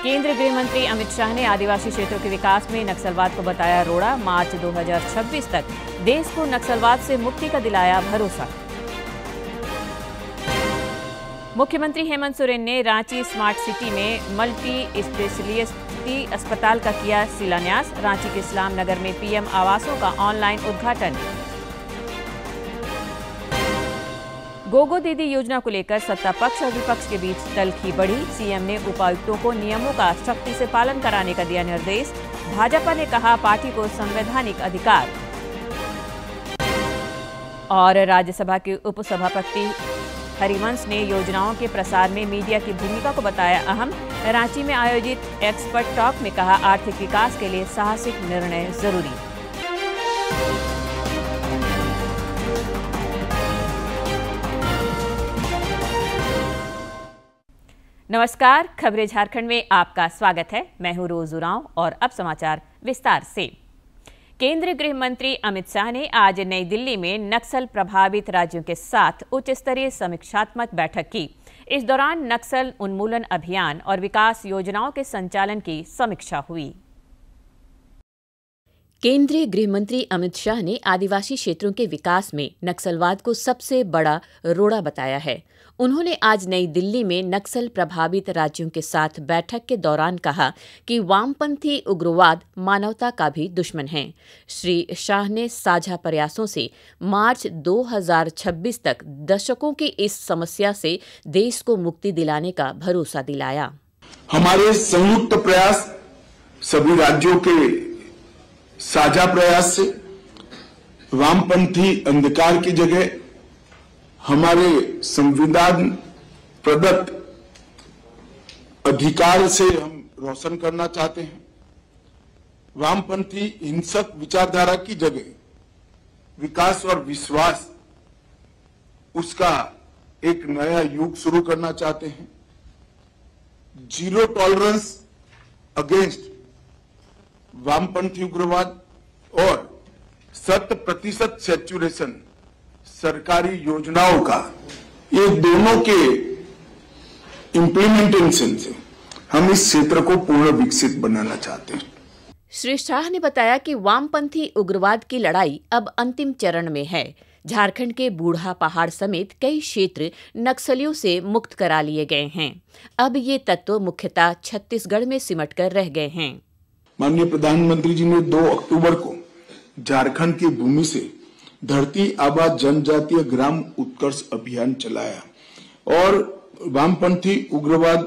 केंद्रीय गृह मंत्री अमित शाह ने आदिवासी क्षेत्रों के विकास में नक्सलवाद को बताया रोड़ा। मार्च 2026 तक देश को नक्सलवाद से मुक्ति का दिलाया भरोसा। मुख्यमंत्री हेमंत सोरेन ने रांची स्मार्ट सिटी में मल्टी स्पेशलिटी अस्पताल का किया शिलान्यास। रांची के इस्लाम नगर में पीएम आवासों का ऑनलाइन उद्घाटन। गोगो दीदी योजना को लेकर सत्ता पक्ष और विपक्ष के बीच तल्खी बढ़ी। सीएम ने उपायुक्तों को नियमों का सख्ती से पालन कराने का दिया निर्देश। भाजपा ने कहा पार्टी को संवैधानिक अधिकार। और राज्यसभा के उपसभापति हरिवंश ने योजनाओं के प्रसार में मीडिया की भूमिका को बताया अहम। रांची में आयोजित एक्सपर्ट टॉक में कहा आर्थिक विकास के लिए साहसिक निर्णय जरूरी। नमस्कार, खबरें झारखंड में आपका स्वागत है। मैं हूं रोज उरांव और अब समाचार विस्तार से। केंद्रीय गृह मंत्री अमित शाह ने आज नई दिल्ली में नक्सल प्रभावित राज्यों के साथ उच्च स्तरीय समीक्षात्मक बैठक की। इस दौरान नक्सल उन्मूलन अभियान और विकास योजनाओं के संचालन की समीक्षा हुई। केंद्रीय गृह मंत्री अमित शाह ने आदिवासी क्षेत्रों के विकास में नक्सलवाद को सबसे बड़ा रोड़ा बताया है। उन्होंने आज नई दिल्ली में नक्सल प्रभावित राज्यों के साथ बैठक के दौरान कहा कि वामपंथी उग्रवाद मानवता का भी दुश्मन है। श्री शाह ने साझा प्रयासों से मार्च 2026 तक दशकों की इस समस्या से देश को मुक्ति दिलाने का भरोसा दिलाया। हमारे संयुक्त प्रयास, सभी राज्यों के साझा प्रयास से वामपंथी अंधकार की जगह हमारे संविधान प्रदत्त अधिकार से हम रोशन करना चाहते हैं। वामपंथी हिंसक विचारधारा की जगह विकास और विश्वास, उसका एक नया युग शुरू करना चाहते हैं। जीरो टॉलरेंस अगेंस्ट वामपंथी उग्रवाद और 100% सैचुरेशन सरकारी योजनाओं का, ये दोनों के इम्प्लीमेंटेशन से हम इस क्षेत्र को पूर्ण विकसित बनाना चाहते हैं। श्री शाह ने बताया कि वामपंथी उग्रवाद की लड़ाई अब अंतिम चरण में है। झारखंड के बूढ़ा पहाड़ समेत कई क्षेत्र नक्सलियों से मुक्त करा लिए गए हैं। अब ये तत्व मुख्यतः छत्तीसगढ़ में सिमट कर रह गए हैं। माननीय प्रधानमंत्री जी ने 2 अक्टूबर को झारखंड की भूमि से धरती आबा जनजातीय ग्राम उत्कर्ष अभियान चलाया और वामपंथी उग्रवाद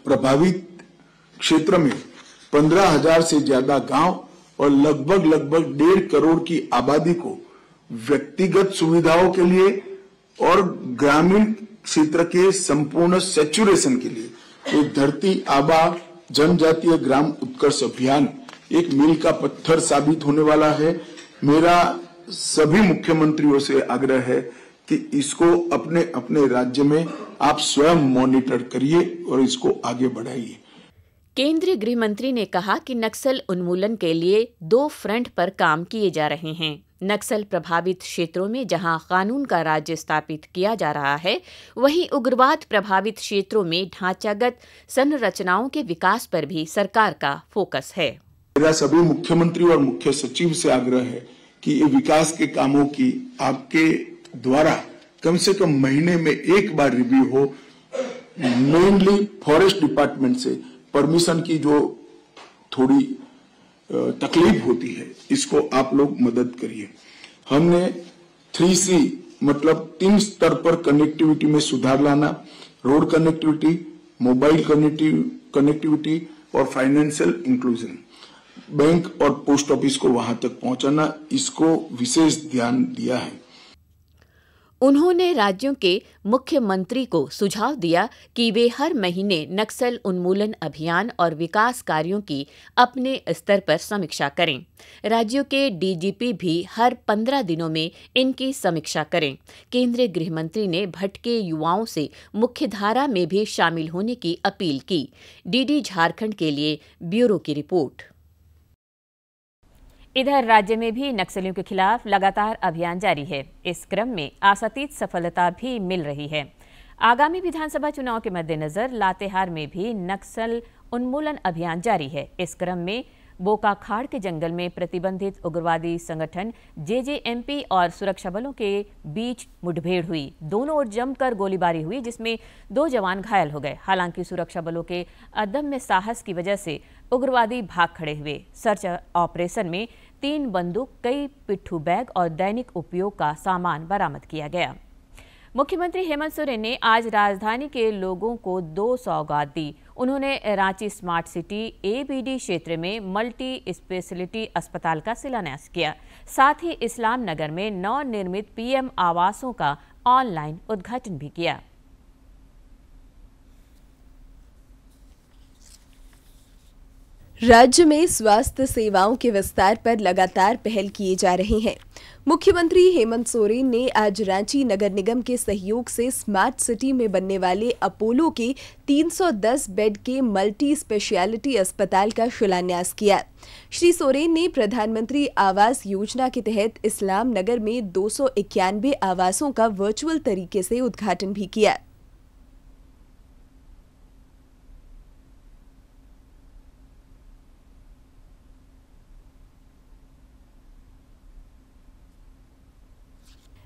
प्रभावित क्षेत्र में 15,000 से ज्यादा गांव और लगभग 1.5 करोड़ की आबादी को व्यक्तिगत सुविधाओं के लिए और ग्रामीण क्षेत्र के संपूर्ण सैचुरेशन के लिए एक धरती आबा जनजातीय ग्राम उत्कर्ष अभियान एक मील का पत्थर साबित होने वाला है। मेरा सभी मुख्यमंत्रियों से आग्रह है कि इसको अपने अपने राज्य में आप स्वयं मॉनिटर करिए और इसको आगे बढ़ाइए। केंद्रीय गृह मंत्री ने कहा कि नक्सल उन्मूलन के लिए 2 फ्रंट पर काम किए जा रहे हैं। नक्सल प्रभावित क्षेत्रों में जहां कानून का राज्य स्थापित किया जा रहा है, वहीं उग्रवाद प्रभावित क्षेत्रों में ढांचागत संरचनाओं के विकास पर भी सरकार का फोकस है। मेरा सभी मुख्यमंत्री और मुख्य सचिव से आग्रह है कि ये विकास के कामों की आपके द्वारा कम से कम महीने में एक बार रिव्यू हो। मेनली फॉरेस्ट डिपार्टमेंट से परमिशन की जो थोड़ी तकलीफ होती है, इसको आप लोग मदद करिए। हमने 3C मतलब 3 स्तर पर कनेक्टिविटी में सुधार लाना, रोड कनेक्टिविटी, मोबाइल कनेक्टिविटी और फाइनेंशियल इंक्लूजन, बैंक और पोस्ट ऑफिस को वहां तक पहुंचाना, इसको विशेष ध्यान दिया है। उन्होंने राज्यों के मुख्यमंत्री को सुझाव दिया कि वे हर महीने नक्सल उन्मूलन अभियान और विकास कार्यों की अपने स्तर पर समीक्षा करें। राज्यों के डीजीपी भी हर 15 दिनों में इनकी समीक्षा करें। केंद्रीय गृह मंत्री ने भटके युवाओं से मुख्यधारा में भी शामिल होने की अपील की। डीडी झारखंड के लिए ब्यूरो की रिपोर्ट। इधर राज्य में भी नक्सलियों के खिलाफ लगातार अभियान जारी है। इस क्रम में आशातीत सफलता भी मिल रही है। आगामी विधानसभा चुनाव के मद्देनजर लातेहार में भी नक्सल उन्मूलन अभियान जारी है। इस क्रम में बोकाखाड़ के जंगल में प्रतिबंधित उग्रवादी संगठन जेजेएमपी और सुरक्षा बलों के बीच मुठभेड़ हुई। दोनों ओर जमकर गोलीबारी हुई, जिसमें 2 जवान घायल हो गए। हालांकि सुरक्षा बलों के अदम्य साहस की वजह से उग्रवादी भाग खड़े हुए। सर्च ऑपरेशन में 3 बंदूक, कई पिट्ठू बैग और दैनिक उपयोग का सामान बरामद किया गया। मुख्यमंत्री हेमंत सोरेन ने आज राजधानी के लोगों को 2 सौगात दी। उन्होंने रांची स्मार्ट सिटी एबीडी क्षेत्र में मल्टी स्पेशलिटी अस्पताल का शिलान्यास किया। साथ ही इस्लाम नगर में नवनिर्मित पीएम आवासों का ऑनलाइन उद्घाटन भी किया। राज्य में स्वास्थ्य सेवाओं के विस्तार पर लगातार पहल किए जा रहे हैं। मुख्यमंत्री हेमंत सोरेन ने आज रांची नगर निगम के सहयोग से स्मार्ट सिटी में बनने वाले अपोलो के 310 बेड के मल्टी स्पेशलिटी अस्पताल का शिलान्यास किया। श्री सोरेन ने प्रधानमंत्री आवास योजना के तहत इस्लाम नगर में 291 आवासों का वर्चुअल तरीके से उद्घाटन भी किया।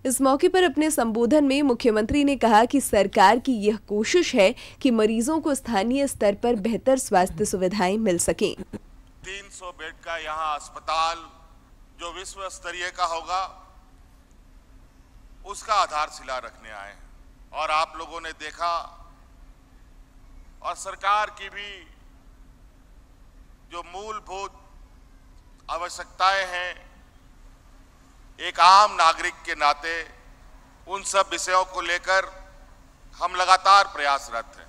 इस मौके पर अपने संबोधन में मुख्यमंत्री ने कहा कि सरकार की यह कोशिश है कि मरीजों को स्थानीय स्तर पर बेहतर स्वास्थ्य सुविधाएं मिल सकें। 300 बेड का यहाँ अस्पताल जो विश्व स्तरीय का होगा, उसका आधारशिला रखने आए हैं। और आप लोगों ने देखा, और सरकार की भी जो मूलभूत आवश्यकताएं हैं, एक आम नागरिक के नाते उन सब विषयों को लेकर हम लगातार प्रयासरत हैं।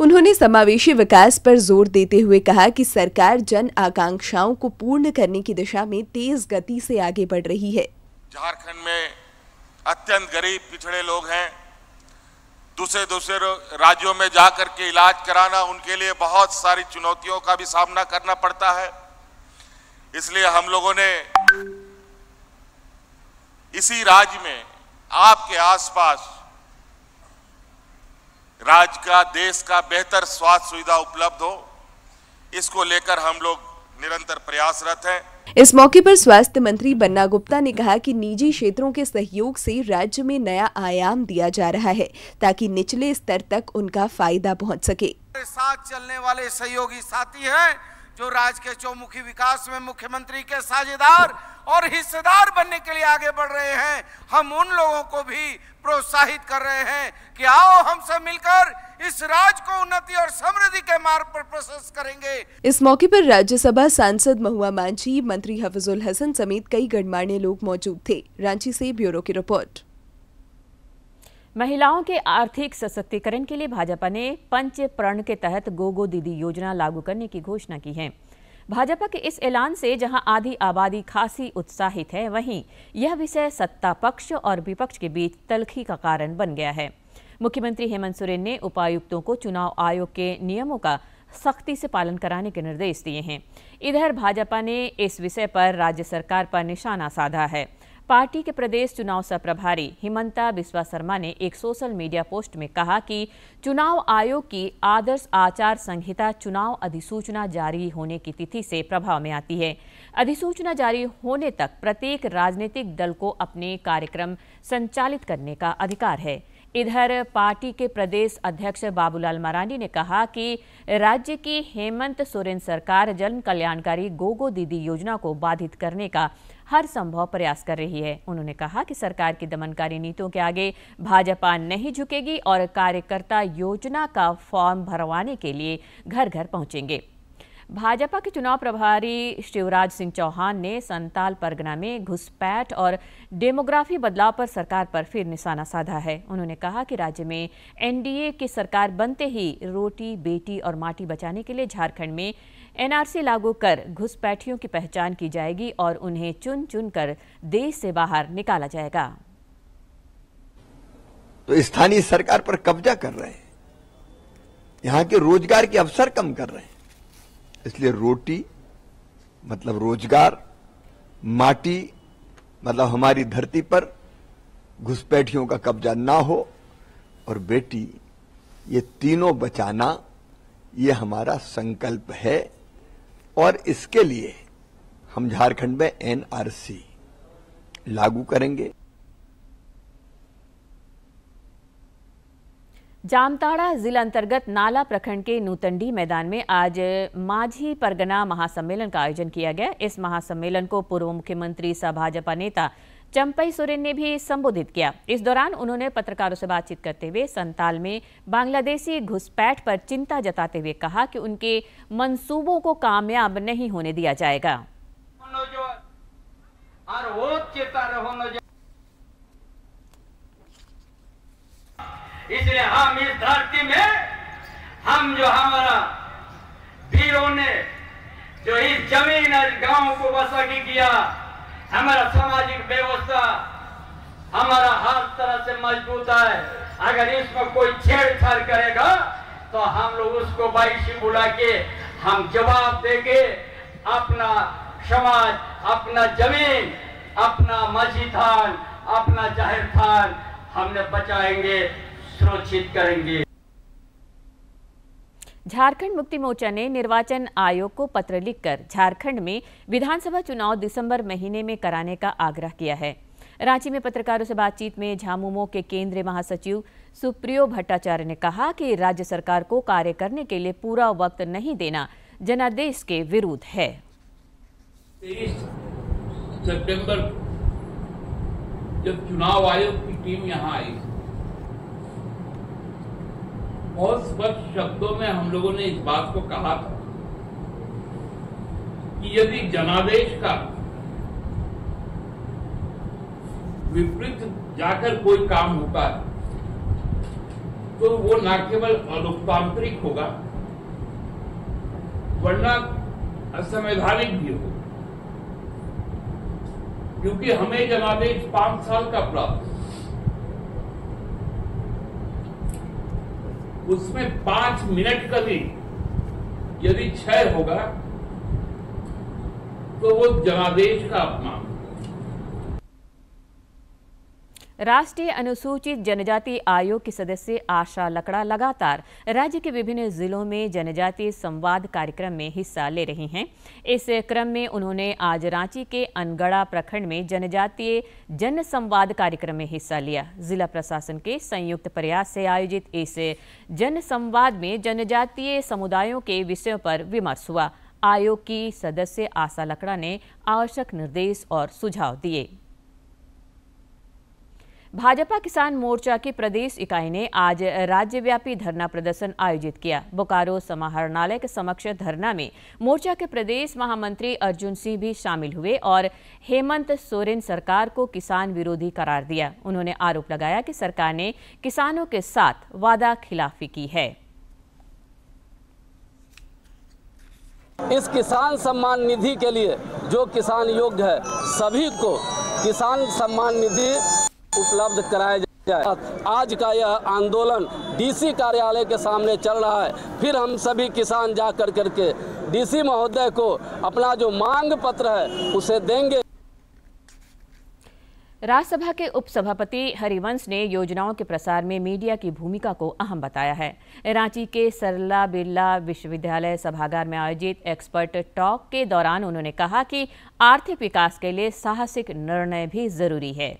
उन्होंने समावेशी विकास पर जोर देते हुए कहा कि सरकार जन आकांक्षाओं को पूर्ण करने की दिशा में तेज गति से आगे बढ़ रही है। झारखंड में अत्यंत गरीब पिछड़े लोग हैं। दूसरे राज्यों में जाकर के इलाज कराना उनके लिए बहुत सारी चुनौतियों का भी सामना करना पड़ता है। इसलिए हम लोगों ने इसी राज्य में आपके आसपास राज्य का, देश का बेहतर स्वास्थ्य सुविधा उपलब्ध हो, इसको लेकर हम लोग निरंतर प्रयासरत हैं। इस मौके पर स्वास्थ्य मंत्री बन्ना गुप्ता ने कहा कि निजी क्षेत्रों के सहयोग से राज्य में नया आयाम दिया जा रहा है ताकि निचले स्तर तक उनका फायदा पहुंच सके। साथ चलने वाले सहयोगी साथी हैं जो राज्य के चौमुखी विकास में मुख्यमंत्री के साझेदार और हिस्सेदार बनने के लिए आगे बढ़ रहे हैं। हम उन लोगों को भी प्रोत्साहित कर रहे हैं कि आओ हम सब मिलकर इस राज्य को उन्नति और समृद्धि के मार्ग पर प्रशस्त करेंगे। इस मौके पर राज्यसभा सांसद महुआ मांझी, मंत्री हफीजुल हसन समेत कई गणमान्य लोग मौजूद थे। रांची से ब्यूरो की रिपोर्ट। महिलाओं के आर्थिक सशक्तिकरण के लिए भाजपा ने पंच प्रण के तहत गोगो दीदी योजना लागू करने की घोषणा की है। भाजपा के इस ऐलान से जहां आधी आबादी खासी उत्साहित है, वहीं यह विषय सत्ता पक्ष और विपक्ष के बीच तल्खी का कारण बन गया है। मुख्यमंत्री हेमंत सोरेन ने उपायुक्तों को चुनाव आयोग के नियमों का सख्ती से पालन कराने के निर्देश दिए हैं। इधर भाजपा ने इस विषय पर राज्य सरकार पर निशाना साधा है। पार्टी के प्रदेश चुनाव सह प्रभारी हिमंता बिस्वा शर्मा ने एक सोशल मीडिया पोस्ट में कहा कि चुनाव आयोग की आदर्श आचार संहिता चुनाव अधिसूचना जारी होने की तिथि से प्रभाव में आती है। अधिसूचना जारी होने तक प्रत्येक राजनीतिक दल को अपने कार्यक्रम संचालित करने का अधिकार है। इधर पार्टी के प्रदेश अध्यक्ष बाबूलाल मरांडी ने कहा कि राज्य की हेमंत सोरेन सरकार जन कल्याणकारी गोगो दीदी योजना को बाधित करने का हर संभव प्रयास कर रही है। उन्होंने कहा कि सरकार की दमनकारी नीतियों के आगे भाजपा नहीं झुकेगी और कार्यकर्ता योजना का फॉर्म भरवाने के लिए घर घर पहुंचेंगे। भाजपा के चुनाव प्रभारी शिवराज सिंह चौहान ने संताल परगना में घुसपैठ और डेमोग्राफी बदलाव पर सरकार पर फिर निशाना साधा है। उन्होंने कहा कि राज्य में एनडीए की सरकार बनते ही रोटी, बेटी और माटी बचाने के लिए झारखंड में एनआरसी लागू कर घुसपैठियों की पहचान की जाएगी और उन्हें चुन चुन कर देश से बाहर निकाला जाएगा। तो स्थानीय सरकार पर कब्जा कर रहे हैं, यहाँ के रोजगार के अवसर कम कर रहे हैं। इसलिए रोटी मतलब रोजगार, माटी मतलब हमारी धरती पर घुसपैठियों का कब्जा ना हो और बेटी, ये तीनों बचाना, ये हमारा संकल्प है। और इसके लिए हम झारखंड में एनआरसी लागू करेंगे। जामताड़ा जिला अंतर्गत नाला प्रखंड के नूतंडी मैदान में आज माझी परगना महासम्मेलन का आयोजन किया गया। इस महासम्मेलन को पूर्व मुख्यमंत्री सह भाजपा नेता चंपई सोरेन ने भी संबोधित किया। इस दौरान उन्होंने पत्रकारों से बातचीत करते हुए संताल में बांग्लादेशी घुसपैठ पर चिंता जताते हुए कहा कि उनके मंसूबों को कामयाब नहीं होने दिया जाएगा। इसलिए हम इस धरती में हमारा वीरों ने जो इस जमीन और गांव को बसागी किया, हमारा सामाजिक व्यवस्था हमारा हर तरह से मजबूत है। अगर इसमें कोई छेड़छाड़ करेगा तो हम लोग उसको बाईशी बुला के हम जवाब देंगे। अपना समाज, अपना जमीन, अपना मस्जिद थान, अपना जाहिर थान हमने बचाएंगे, सुरक्षित करेंगे। झारखंड मुक्ति मोर्चा ने निर्वाचन आयोग को पत्र लिखकर झारखंड में विधानसभा चुनाव दिसंबर महीने में कराने का आग्रह किया है। रांची में पत्रकारों से बातचीत में झामुमो के केंद्रीय महासचिव सुप्रियो भट्टाचार्य ने कहा कि राज्य सरकार को कार्य करने के लिए पूरा वक्त नहीं देना जनादेश के विरुद्ध है। 23 सितंबर जब चुनाव आयोग की टीम यहां आई, बहुत स्पष्ट शब्दों में हम लोगों ने इस बात को कहा था कि यदि जनादेश का विपरीत जाकर कोई काम होता है तो वो न केवल अलोकतांत्रिक होगा वरना असंवैधानिक भी होगा, क्योंकि हमें जनादेश 5 साल का प्राप्त, उसमें 5 मिनट का भी यदि क्षय होगा तो वो जनादेश का अपमान। राष्ट्रीय अनुसूचित जनजाति आयोग की सदस्य आशा लकड़ा लगातार राज्य के विभिन्न जिलों में जनजातीय संवाद कार्यक्रम में हिस्सा ले रही हैं। इस क्रम में उन्होंने आज रांची के अनगढ़ा प्रखंड में जनजातीय जन संवाद कार्यक्रम में हिस्सा लिया। जिला प्रशासन के संयुक्त प्रयास से आयोजित इस जन संवाद में जनजातीय समुदायों के विषयों पर विमर्श हुआ। आयोग की सदस्य आशा लकड़ा ने आवश्यक निर्देश और सुझाव दिए। भाजपा किसान मोर्चा की प्रदेश इकाई ने आज राज्यव्यापी धरना प्रदर्शन आयोजित किया। बोकारो समाहरणालय के समक्ष धरना में मोर्चा के प्रदेश महामंत्री अर्जुन सिंह भी शामिल हुए और हेमंत सोरेन सरकार को किसान विरोधी करार दिया। उन्होंने आरोप लगाया कि सरकार ने किसानों के साथ वादा खिलाफी की है। इस किसान सम्मान निधि के लिए जो किसान योग्य है सभी को किसान सम्मान निधि उपलब्ध कराया जाए। आज का यह आंदोलन डीसी कार्यालय के सामने चल रहा है। फिर हम सभी किसान जा करके डीसी महोदय को अपना जो मांग पत्र है उसे देंगे। राज्यसभा के उपसभापति हरिवंश ने योजनाओं के प्रसार में मीडिया की भूमिका को अहम बताया है। रांची के सरला बिरला विश्वविद्यालय सभागार में आयोजित एक्सपर्ट टॉक के दौरान उन्होंने कहा कि आर्थिक विकास के लिए साहसिक निर्णय भी जरूरी है।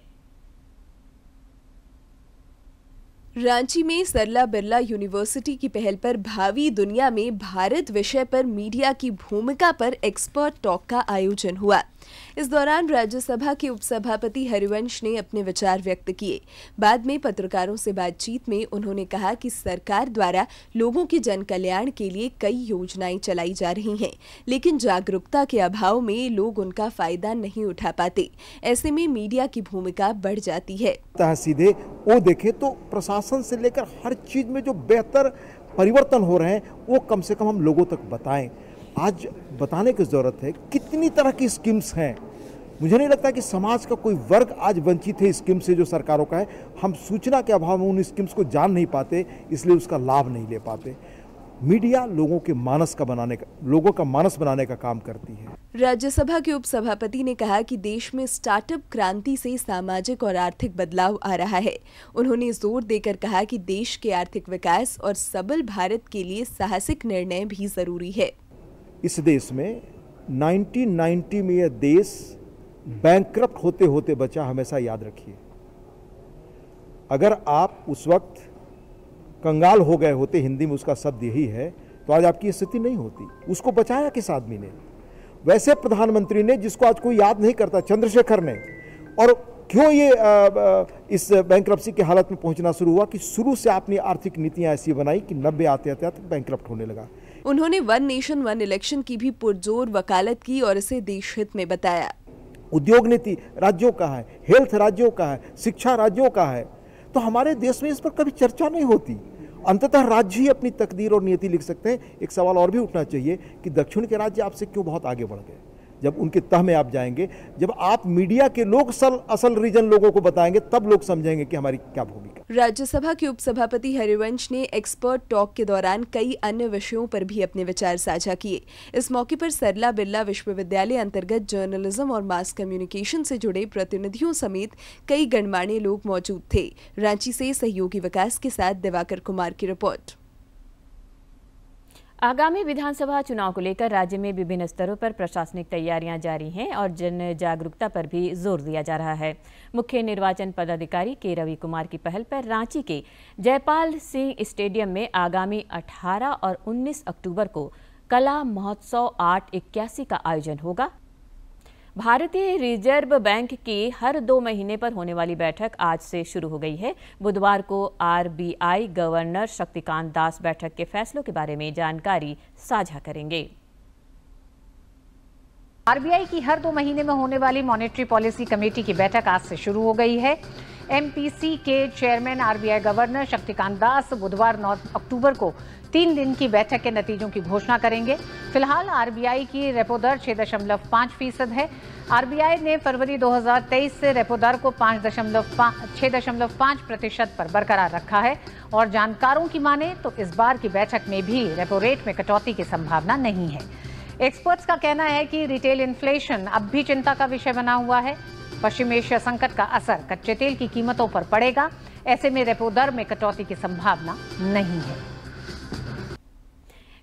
रांची में सरला बिरला यूनिवर्सिटी की पहल पर भावी दुनिया में भारत विषय पर मीडिया की भूमिका पर एक्सपर्ट टॉक का आयोजन हुआ। इस दौरान राज्यसभा के उपसभापति हरिवंश ने अपने विचार व्यक्त किए। बाद में पत्रकारों से बातचीत में उन्होंने कहा कि सरकार द्वारा लोगों के जन कल्याण के लिए कई योजनाएं चलाई जा रही हैं, लेकिन जागरूकता के अभाव में लोग उनका फायदा नहीं उठा पाते। ऐसे में मीडिया की भूमिका बढ़ जाती है। सीधे वो देखे तो प्रशासन से लेकर हर चीज में जो बेहतर परिवर्तन हो रहे हैं वो कम से कम हम लोगों तक बताएं। आज बताने की जरूरत है कितनी तरह की स्कीम्स हैं। मुझे नहीं लगता कि समाज का कोई वर्ग आज वंचित है स्कीम से जो सरकारों का है। हम सूचना के अभाव में उन स्कीम्स को जान नहीं पाते, इसलिए उसका लाभ नहीं ले पाते। मीडिया लोगों का मानस बनाने का काम करती है। राज्यसभा के उपसभापति ने कहा कि देश में स्टार्टअप क्रांति से सामाजिक और आर्थिक बदलाव आ रहा है। उन्होंने जोर देकर कहा कि देश के आर्थिक विकास और सबल भारत के लिए साहसिक निर्णय भी जरूरी है। इस देश में 1990 में यह देश बैंकक्रप्ट होते होते बचा, हमेशा याद रखिए। अगर आप उस वक्त कंगाल हो गए होते, हिंदी में उसका शब्द यही है, तो आज आपकी स्थिति नहीं होती। उसको बचाया किस आदमी ने? वैसे प्रधानमंत्री ने, जिसको आज कोई याद नहीं करता, चंद्रशेखर ने। और क्यों ये इस बैंकरप्सी की हालत में पहुंचना शुरू हुआ कि शुरू से आपने आर्थिक नीतियां ऐसी बनाई कि 90 आते तक बैंकरप्ट होने लगा। उन्होंने वन नेशन वन इलेक्शन की भी पुरजोर वकालत की और इसे देश हित में बताया। उद्योग नीति राज्यों का है, हेल्थ राज्यों का है, शिक्षा राज्यों का है, तो हमारे देश में इस पर कभी चर्चा नहीं होती। अंततः राज्य ही अपनी तकदीर और नियति लिख सकते हैं। एक सवाल और भी उठना चाहिए कि दक्षिण के राज्य आपसे क्यों बहुत आगे बढ़ गए? जब उनके तह में आप जाएंगे, जब आप मीडिया के लोग असल रीजन लोगों को बताएंगे, तब लोग समझेंगे कि हमारी क्या भूमिका। राज्यसभा के उपसभापति हरिवंश ने एक्सपर्ट टॉक के दौरान कई अन्य विषयों पर भी अपने विचार साझा किए। इस मौके पर सरला बिरला विश्वविद्यालय अंतर्गत जर्नलिज्म और मास कम्युनिकेशन से जुड़े प्रतिनिधियों समेत कई गणमान्य लोग मौजूद थे। रांची से सहयोगी विकास के साथ दिवाकर कुमार की रिपोर्ट। आगामी विधानसभा चुनाव को लेकर राज्य में विभिन्न स्तरों पर प्रशासनिक तैयारियां जारी हैं और जन जागरूकता पर भी जोर दिया जा रहा है। मुख्य निर्वाचन पदाधिकारी के रवि कुमार की पहल पर रांची के जयपाल सिंह स्टेडियम में आगामी 18 और 19 अक्टूबर को कला महोत्सव 881 का आयोजन होगा। भारतीय रिजर्व बैंक की हर 2 महीने पर होने वाली बैठक आज से शुरू हो गई है। बुधवार को आरबीआई गवर्नर शक्तिकांत दास बैठक के फैसलों के बारे में जानकारी साझा करेंगे। आरबीआई की हर 2 महीने में होने वाली मॉनेटरी पॉलिसी कमेटी की बैठक आज से शुरू हो गई है। एमपीसी के chairman RBI governor Shaktikanta Das बुधवार 9 अक्टूबर को 3 दिन की बैठक के नतीजों की घोषणा करेंगे। फिलहाल आरबीआई की रेपो दर 6.5% है। आरबीआई ने फरवरी 2023 से रेपो दर को 6.5% पर बरकरार रखा है और जानकारों की माने तो इस बार की बैठक में भी रेपो रेट में कटौती की संभावना नहीं है। एक्सपर्ट्स का कहना है कि रिटेल इन्फ्लेशन अब भी चिंता का विषय बना हुआ है। पश्चिम एशिया संकट का असर कच्चे तेल की कीमतों पर पड़ेगा। ऐसे में रेपो दर में कटौती की संभावना नहीं है।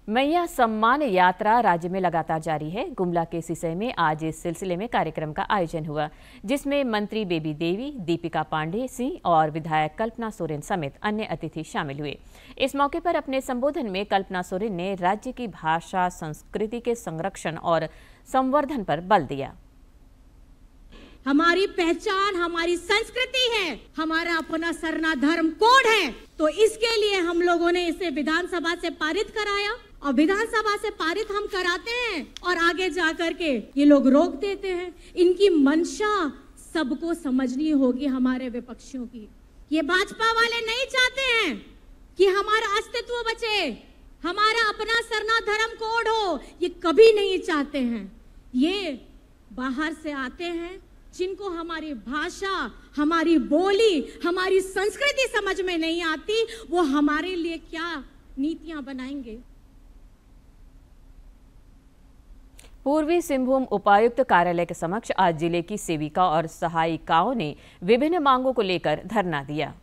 मैया सम्मान यात्रा राज्य में लगातार जारी है। गुमला के सिसई में आज इस सिलसिले में कार्यक्रम का आयोजन हुआ, जिसमें मंत्री बेबी देवी, दीपिका पांडे सिंह और विधायक कल्पना सोरेन समेत अन्य अतिथि शामिल हुए। इस मौके पर अपने संबोधन में कल्पना सोरेन ने राज्य की भाषा संस्कृति के संरक्षण और संवर्धन पर बल दिया। हमारी पहचान हमारी संस्कृति है, हमारा अपना सरना धर्म कोड है, तो इसके लिए हम लोगों ने इसे विधानसभा से पारित कराया और विधानसभा से पारित हम कराते हैं और आगे जाकर के ये लोग रोक देते हैं। इनकी मंशा सबको समझनी होगी, हमारे विपक्षियों की। ये भाजपा वाले नहीं चाहते हैं कि हमारा अस्तित्व बचे, हमारा अपना सरना धर्म कोड हो, ये कभी नहीं चाहते हैं। ये बाहर से आते हैं जिनको हमारी भाषा, हमारी बोली, हमारी संस्कृति समझ में नहीं आती, वो हमारे लिए क्या नीतियां बनाएंगे। पूर्वी सिंहभूम उपायुक्त कार्यालय के समक्ष आज जिले की सेविका और सहायिकाओं ने विभिन्न मांगों को लेकर धरना दिया।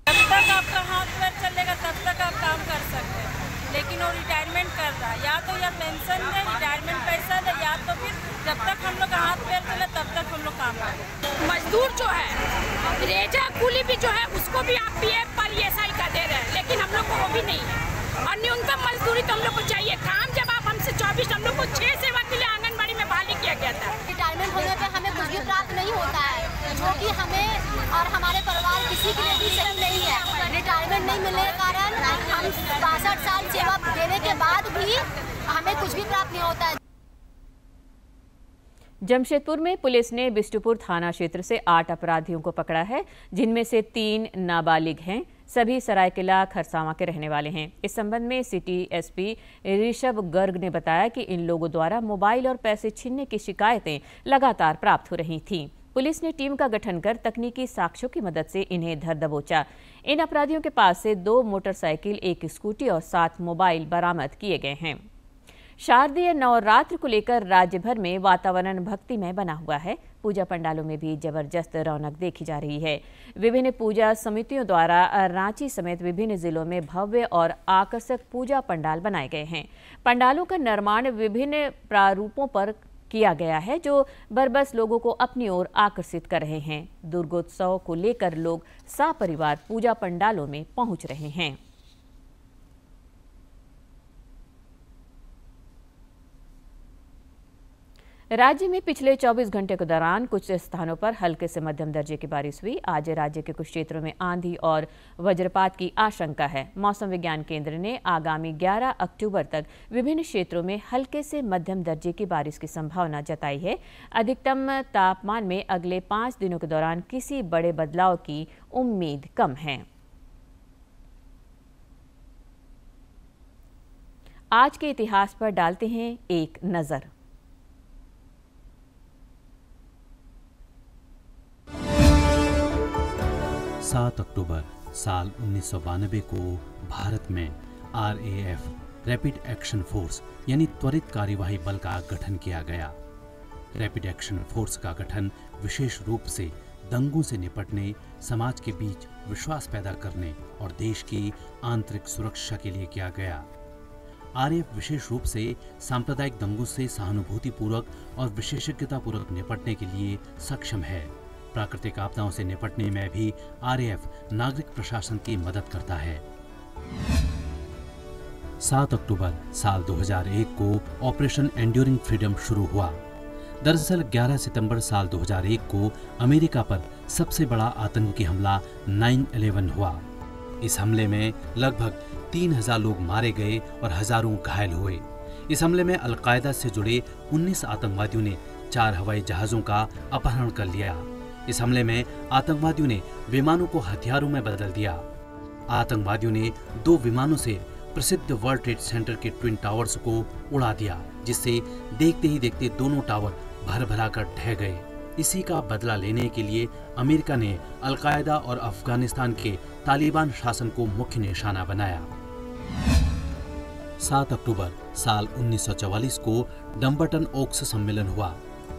जब तक आपका हाथ पैर चलेगा तब तक आप काम कर सकते हैं, लेकिन वो रिटायरमेंट कर रहा है, या तो या पेंशन दे, रिटायरमेंट पैसा दे, या तो फिर जब तक हम लोग का हाथ पैर चले तब तक हम लोग काम करें। मजदूर जो है, रेजा कूली भी जो है उसको भी आप पीएफ पर ईएसआई का दे रहे हैं, लेकिन हम लोग को वो भी नहीं है। और न्यूनतम मजदूरी तो हम लोग को चाहिए। काम जब आप हमसे 24, हम लोग को 6 सेवा के लिए आंगनबाड़ी में बहाली किया गया था। रिटायरमेंट होने पे हमें कुछ भी प्राप्त नहीं होता है, जो कि हमें और हमारे परिवार किसी के लिए भी सही नहीं है। रिटायरमेंट नहीं मिलने के कारण हम 62 साल सेवा देने के बाद भी हमें कुछ भी प्राप्त नहीं होता है। जमशेदपुर में पुलिस ने बिष्टुपुर थाना क्षेत्र से 8 अपराधियों को पकड़ा है, जिनमें से 3 नाबालिग हैं। सभी सरायकेला खरसावां के रहने वाले हैं। इस संबंध में सिटी एसपी ऋषभ गर्ग ने बताया कि इन लोगों द्वारा मोबाइल और पैसे छीनने की शिकायतें लगातार प्राप्त हो रही थीं। पुलिस ने टीम का गठन कर तकनीकी साक्ष्यों की मदद से इन्हें धर दबोचा। इन अपराधियों के पास से 2 मोटरसाइकिल, 1 स्कूटी और 7 मोबाइल बरामद किए गए हैं। शारदीय नवरात्र को लेकर राज्य भर में वातावरण भक्तिमय बना हुआ है। पूजा पंडालों में भी जबरदस्त रौनक देखी जा रही है। विभिन्न पूजा समितियों द्वारा रांची समेत विभिन्न जिलों में भव्य और आकर्षक पूजा पंडाल बनाए गए हैं। पंडालों का निर्माण विभिन्न प्रारूपों पर किया गया है, जो बरबस लोगों को अपनी ओर आकर्षित कर रहे हैं। दुर्गोत्सव को लेकर लोग सपरिवार पूजा पंडालों में पहुंच रहे हैं। राज्य में पिछले 24 घंटे के दौरान कुछ स्थानों पर हल्के से मध्यम दर्जे की बारिश हुई। आज राज्य के कुछ क्षेत्रों में आंधी और वज्रपात की आशंका है। मौसम विज्ञान केंद्र ने आगामी 11 अक्टूबर तक विभिन्न क्षेत्रों में हल्के से मध्यम दर्जे की बारिश की संभावना जताई है। अधिकतम तापमान में अगले 5 दिनों के दौरान किसी बड़े बदलाव की उम्मीद कम है। आज के इतिहास पर डालते हैं एक नजर। सात अक्टूबर साल 1992 को भारत में RAF रैपिड एक्शन फोर्स यानी त्वरित कार्यवाही बल का गठन किया गया। रैपिड एक्शन फोर्स का गठन विशेष रूप से दंगों से निपटने, समाज के बीच विश्वास पैदा करने और देश की आंतरिक सुरक्षा के लिए किया गया। RAF विशेष रूप से सांप्रदायिक दंगों से सहानुभूतिपूर्वक और विशेषज्ञतापूर्वक निपटने के लिए सक्षम है। प्राकृतिक आपदाओं से निपटने में भी RAF नागरिक प्रशासन की मदद करता है। 7 अक्टूबर साल 2001 को ऑपरेशन एंड्यूरिंग फ्रीडम शुरू हुआ। दरअसल 11 सितंबर साल 2001 को अमेरिका पर सबसे बड़ा आतंकी हमला 9/11 हुआ। इस हमले में लगभग 3000 लोग मारे गए और हजारों घायल हुए। इस हमले में अलकायदा से जुड़े 19 आतंकवादियों ने 4 हवाई जहाजों का अपहरण कर लिया। इस हमले में आतंकवादियों ने विमानों को हथियारों में बदल दिया। आतंकवादियों ने 2 विमानों से प्रसिद्ध वर्ल्ड ट्रेड सेंटर के ट्विन टावर्स को उड़ा दिया, जिससे देखते ही देखते दोनों टावर भर भरा कर ढह गए। इसी का बदला लेने के लिए अमेरिका ने अलकायदा और अफगानिस्तान के तालिबान शासन को मुख्य निशाना बनाया। 7 अक्टूबर साल 1944 को डम्बर्टन ओक्स सम्मेलन हुआ,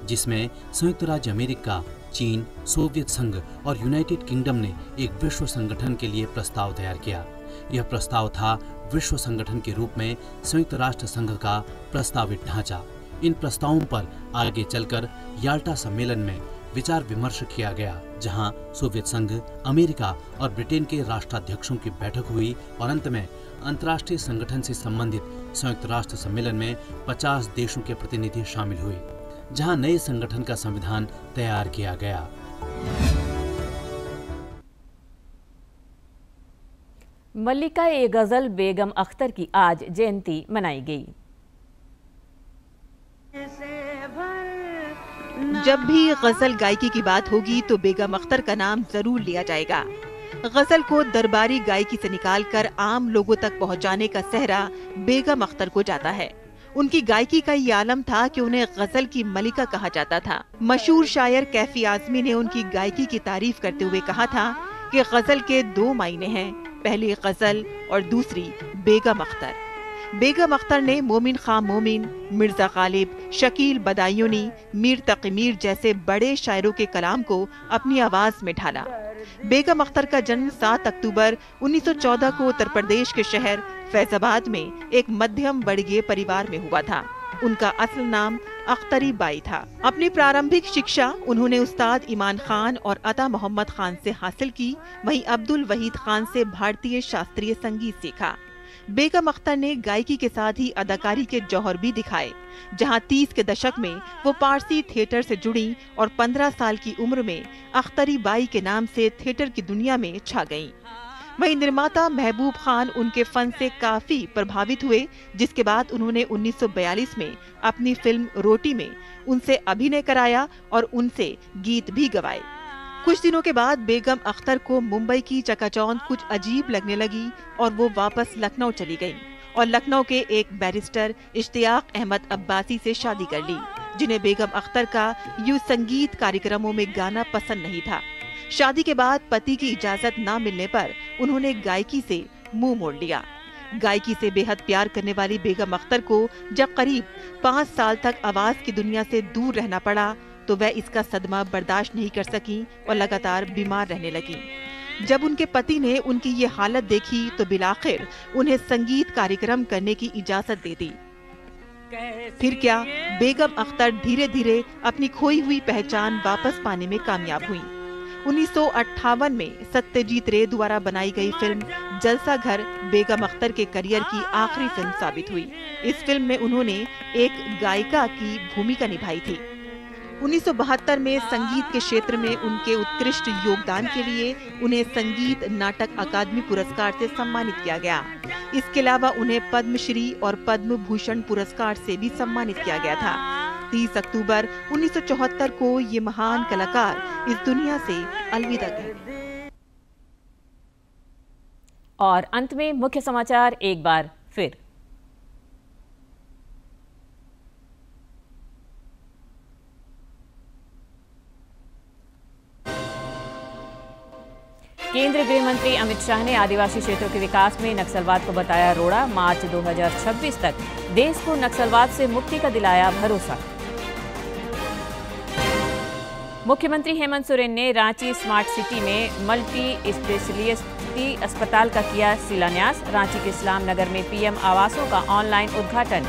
जिसमें संयुक्त राज्य अमेरिका, चीन, सोवियत संघ और यूनाइटेड किंगडम ने एक विश्व संगठन के लिए प्रस्ताव तैयार किया। यह प्रस्ताव था विश्व संगठन के रूप में संयुक्त राष्ट्र संघ का प्रस्तावित ढांचा। इन प्रस्तावों पर आगे चलकर याल्टा सम्मेलन में विचार विमर्श किया गया, जहां सोवियत संघ, अमेरिका और ब्रिटेन के राष्ट्राध्यक्षों की बैठक हुई और अंत में अंतर्राष्ट्रीय संगठन से संबंधित संयुक्त राष्ट्र सम्मेलन में 50 देशों के प्रतिनिधि शामिल हुए, जहां नए संगठन का संविधान तैयार किया गया। मल्लिका ए गजल बेगम अख्तर की आज जयंती मनाई गई। जब भी गजल गायकी की बात होगी तो बेगम अख्तर का नाम जरूर लिया जाएगा। गजल को दरबारी गायकी से निकालकर आम लोगों तक पहुंचाने का सेहरा बेगम अख्तर को जाता है। उनकी गायकी का ये आलम था कि उन्हें गजल की मलिका कहा जाता था। मशहूर शायर कैफी आजमी ने उनकी गायकी की तारीफ करते हुए कहा था कि गजल के 2 मायने हैं, पहली गजल और दूसरी बेगम अख्तर। बेगम अख्तर ने मोमिन खां मोमिन, मिर्जा गालिब, शकील बदायूनी, मीर तकी मीर जैसे बड़े शायरों के कलाम को अपनी आवाज में ढाला। बेगम अख्तर का जन्म 7 अक्टूबर 1914 को उत्तर प्रदेश के शहर फैजाबाद में एक मध्यम वर्गीय परिवार में हुआ था। उनका असल नाम अख्तरी बाई था। अपनी प्रारंभिक शिक्षा उन्होंने उस्ताद ईमान खान और अता मोहम्मद खान से हासिल की। वहीं अब्दुल वहीद खान से भारतीय शास्त्रीय संगीत सीखा। बेगम अख्तर ने गायकी के साथ ही अदाकारी के जौहर भी दिखाए, जहां 30 के दशक में वो पारसी थिएटर से जुड़ी और 15 साल की उम्र में अख्तरी बाई के नाम से थिएटर की दुनिया में छा गईं। वहीं निर्माता महबूब खान उनके फन से काफी प्रभावित हुए, जिसके बाद उन्होंने 1942 में अपनी फिल्म रोटी में उनसे अभिनय कराया और उनसे गीत भी गवाए। कुछ दिनों के बाद बेगम अख्तर को मुंबई की चकाचौंध कुछ अजीब लगने लगी और वो वापस लखनऊ चली गईं और लखनऊ के एक बैरिस्टर इश्तियाक अहमद अब्बासी से शादी कर ली। जिन्हें बेगम अख्तर का यूं संगीत कार्यक्रमों में गाना पसंद नहीं था। शादी के बाद पति की इजाजत न मिलने पर उन्होंने गायकी से मुंह मोड़ लिया। गायकी से बेहद प्यार करने वाली बेगम अख्तर को जब करीब 5 साल तक आवाज की दुनिया से दूर रहना पड़ा तो वह इसका सदमा बर्दाश्त नहीं कर सकी और लगातार बीमार रहने लगी। जब उनके पति ने उनकी ये हालत देखी तो बिलाखिर उन्हें संगीत कार्यक्रम करने की इजाजत दे दी। फिर क्या, बेगम अख्तर धीरे धीरे अपनी खोई हुई पहचान वापस पाने में कामयाब हुई। 1958 में सत्यजीत रे द्वारा बनाई गई फिल्म जलसा घर बेगम अख्तर के करियर की आखिरी फिल्म साबित हुई। इस फिल्म में उन्होंने एक गायिका की भूमिका निभाई थी। 1972 में संगीत के क्षेत्र में उनके उत्कृष्ट योगदान के लिए उन्हें संगीत नाटक अकादमी पुरस्कार से सम्मानित किया गया। इसके अलावा उन्हें पद्मश्री और पद्म भूषण पुरस्कार से भी सम्मानित किया गया था। 30 अक्टूबर 1974 को ये महान कलाकार इस दुनिया से अलविदा कहे। और अंत में मुख्य समाचार एक बार फिर। केंद्रीय गृह मंत्री अमित शाह ने आदिवासी क्षेत्रों के विकास में नक्सलवाद को बताया रोड़ा। मार्च 2026 तक देश को नक्सलवाद से मुक्ति का दिलाया भरोसा। मुख्यमंत्री हेमंत सोरेन ने रांची स्मार्ट सिटी में मल्टी स्पेशलिटी अस्पताल का किया शिलान्यास। रांची के इस्लाम नगर में पीएम आवासों का ऑनलाइन उद्घाटन।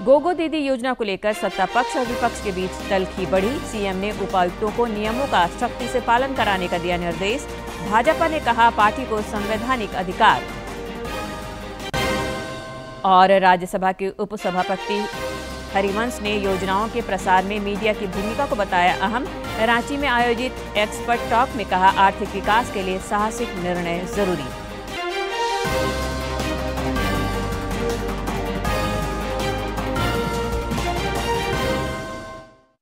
गोगो दीदी योजना को लेकर सत्ता पक्ष और विपक्ष के बीच तल्खी बढ़ी। सीएम ने उपायुक्तों को नियमों का सख्ती से पालन कराने का दिया निर्देश। भाजपा ने कहा पार्टी को संवैधानिक अधिकार। और राज्यसभा के उपसभापति हरिवंश ने योजनाओं के प्रसार में मीडिया की भूमिका को बताया अहम। रांची में आयोजित एक्सपर्ट टॉक में कहा आर्थिक विकास के लिए साहसिक निर्णय जरूरी।